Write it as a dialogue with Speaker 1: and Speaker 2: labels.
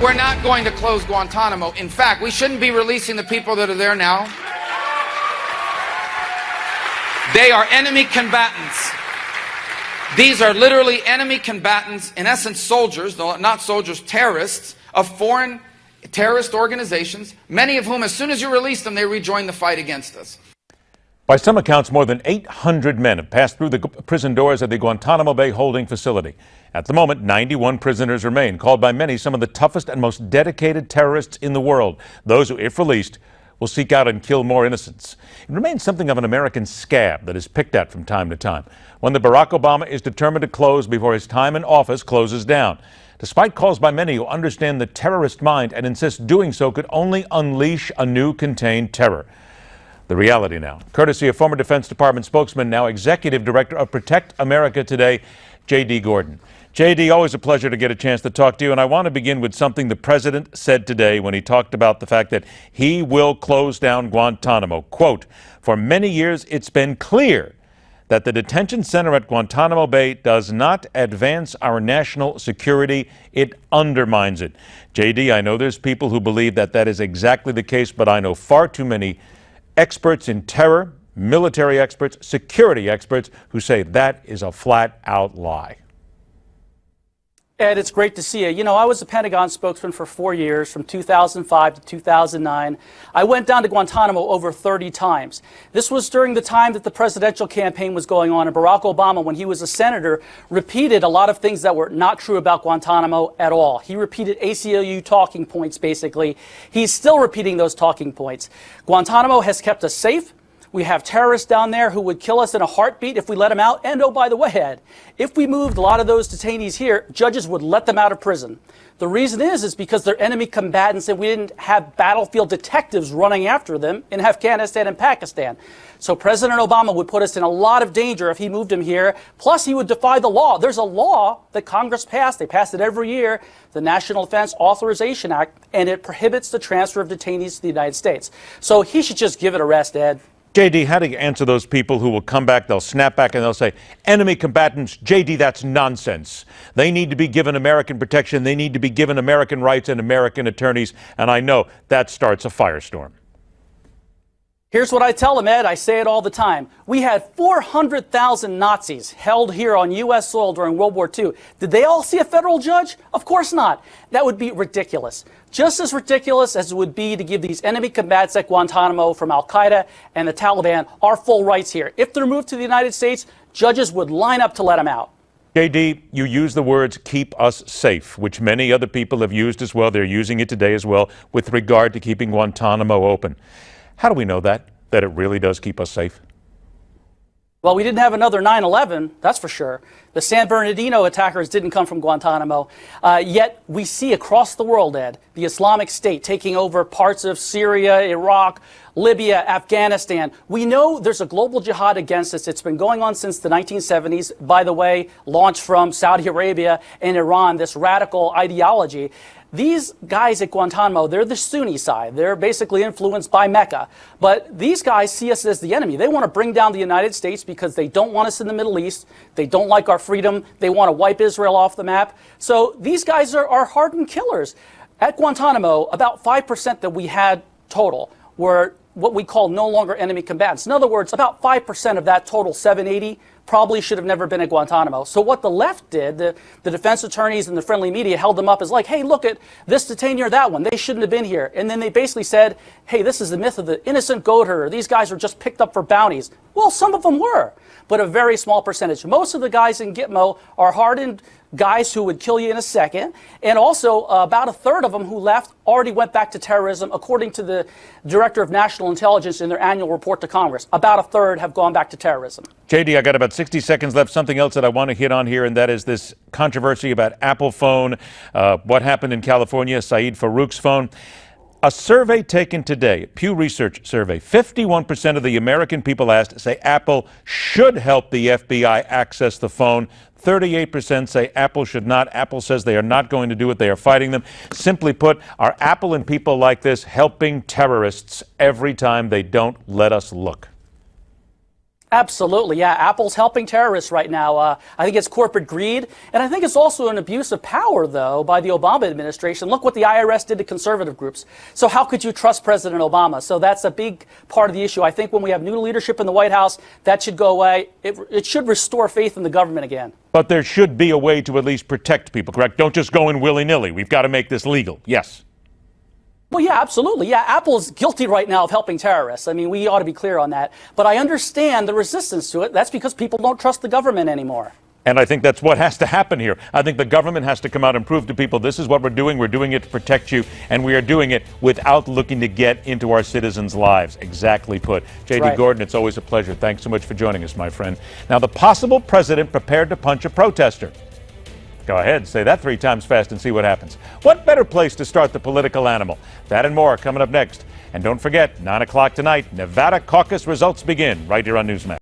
Speaker 1: We're not going to close Guantanamo. In fact, we shouldn't be releasing the people that are there now. They are enemy combatants. These are literally enemy combatants, in essence soldiers, though not soldiers, terrorists of foreign terrorist organizations, many of whom, as soon as you release them, they rejoin the fight against us.
Speaker 2: By some accounts, more than 800 men have passed through the prison doors at the Guantanamo Bay holding facility. At the moment, 91 prisoners remain, called by many some of the toughest and most dedicated terrorists in the world. Those who, if released, will seek out and kill more innocents. It remains something of an American scab that is picked at from time to time, one that Barack Obama is determined to close before his time in office closes down. Despite calls by many who understand the terrorist mind and insist doing so could only unleash a new contained terror. The reality now, courtesy of former Defense Department spokesman, now Executive Director of Protect America Today, J.D. Gordon. J.D., always a pleasure to get a chance to talk to you, and I want to begin with something the president said today when he talked about the fact that he will close down Guantanamo. Quote, "For many years it's been clear that the detention center at Guantanamo Bay does not advance our national security, it undermines it." J.D., I know there's people who believe that that is exactly the case, but I know far too many experts in terror, military experts, security experts who say that is a flat-out lie.
Speaker 3: Ed, it's great to see you. You know, I was a Pentagon spokesman for 4 years, from 2005 to 2009. I went down to Guantanamo over 30 times. This was during the time that the presidential campaign was going on, and Barack Obama, when he was a senator, repeated a lot of things that were not true about Guantanamo at all. He repeated ACLU talking points, basically. He's still repeating those talking points. Guantanamo has kept us safe. We have terrorists down there who would kill us in a heartbeat if we let them out. And oh, by the way, Ed, if we moved a lot of those detainees here, judges would let them out of prison. The reason is because they're enemy combatants and we didn't have battlefield detectives running after them in Afghanistan and Pakistan. So President Obama would put us in a lot of danger if he moved them here. Plus, he would defy the law. There's a law that Congress passed. They pass it every year, the National Defense Authorization Act, and it prohibits the transfer of detainees to the United States. So he should just give it a rest, Ed.
Speaker 2: J.D., how do you answer those people who will come back, they'll snap back and they'll say, enemy combatants, J.D., that's nonsense. They need to be given American protection. They need to be given American rights and American attorneys. And I know that starts a firestorm.
Speaker 3: Here's what I tell them, Ed. I say it all the time. We had 400,000 Nazis held here on U.S. soil during World War II. Did they all see a federal judge? Of course not. That would be ridiculous. Just as ridiculous as it would be to give these enemy combatants at Guantanamo from Al-Qaeda and the Taliban our full rights here. If they're moved to the United States, judges would line up to let them out.
Speaker 2: J.D., you use the words keep us safe, which many other people have used as well. They're using it today as well with regard to keeping Guantanamo open. How do we know that it really does keep us safe?
Speaker 3: Well, we didn't have another 9/11, that's for sure. The San Bernardino attackers didn't come from Guantanamo. Yet we see across the world, Ed, the Islamic State taking over parts of Syria, Iraq, Libya, Afghanistan. We know there's a global jihad against us. It's been going on since the 1970s. By the way, launched from Saudi Arabia and Iran, this radical ideology. These guys at Guantanamo, they're the Sunni side. They're basically influenced by Mecca. But these guys see us as the enemy. They want to bring down the United States because they don't want us in the Middle East. They don't like our freedom. They want to wipe Israel off the map. So these guys are hardened killers. At Guantanamo, about 5% that we had total were what we call no longer enemy combatants. In other words, about 5% of that total 780 probably should have never been at Guantanamo. So what the left did, the defense attorneys and the friendly media held them up as like, hey, look at this detainee or that one. They shouldn't have been here. And then they basically said, hey, this is the myth of the innocent goat herder. These guys are just picked up for bounties. Well, some of them were, but a very small percentage. Most of the guys in Gitmo are hardened guys who would kill you in a second. And also about a third of them who left already went back to terrorism, according to the Director of National Intelligence in their annual report to Congress. About a third have gone back to terrorism.
Speaker 2: J.D., I got about 60 seconds left. Something else that I want to hit on here, and that is this controversy about Apple phone, what happened in California, Saeed Farouk's phone. A survey taken today, a Pew Research survey, 51% of the American people asked say Apple should help the FBI access the phone. 38% say Apple should not. Apple says they are not going to do it. They are fighting them. Simply put, are Apple and people like this helping terrorists every time they don't let us look?
Speaker 3: Absolutely, yeah. Apple's helping terrorists right now. I think it's corporate greed, and I think it's also an abuse of power, though, by the Obama administration. Look what the IRS did to conservative groups. So how could you trust President Obama? So that's a big part of the issue. I think when we have new leadership in the White House, that should go away. It should restore faith in the government again.
Speaker 2: But there should be a way to at least protect people, correct? Don't just go in willy-nilly. We've got to make this legal. Yes.
Speaker 3: Well, yeah, absolutely. Yeah, Apple's guilty right now of helping terrorists. I mean, we ought to be clear on that. But I understand the resistance to it. That's because people don't trust the government anymore.
Speaker 2: And I think that's what has to happen here. I think the government has to come out and prove to people this is what we're doing. We're doing it to protect you, and we are doing it without looking to get into our citizens' lives. Exactly put. J.D.
Speaker 3: Right.
Speaker 2: Gordon, it's always a pleasure. Thanks so much for joining us, my friend. Now, the possible president prepared to punch a protester. Go ahead, say that 3 times fast and see what happens. What better place to start the political animal? That and more coming up next. And don't forget, 9 o'clock tonight, Nevada caucus results begin right here on Newsmax.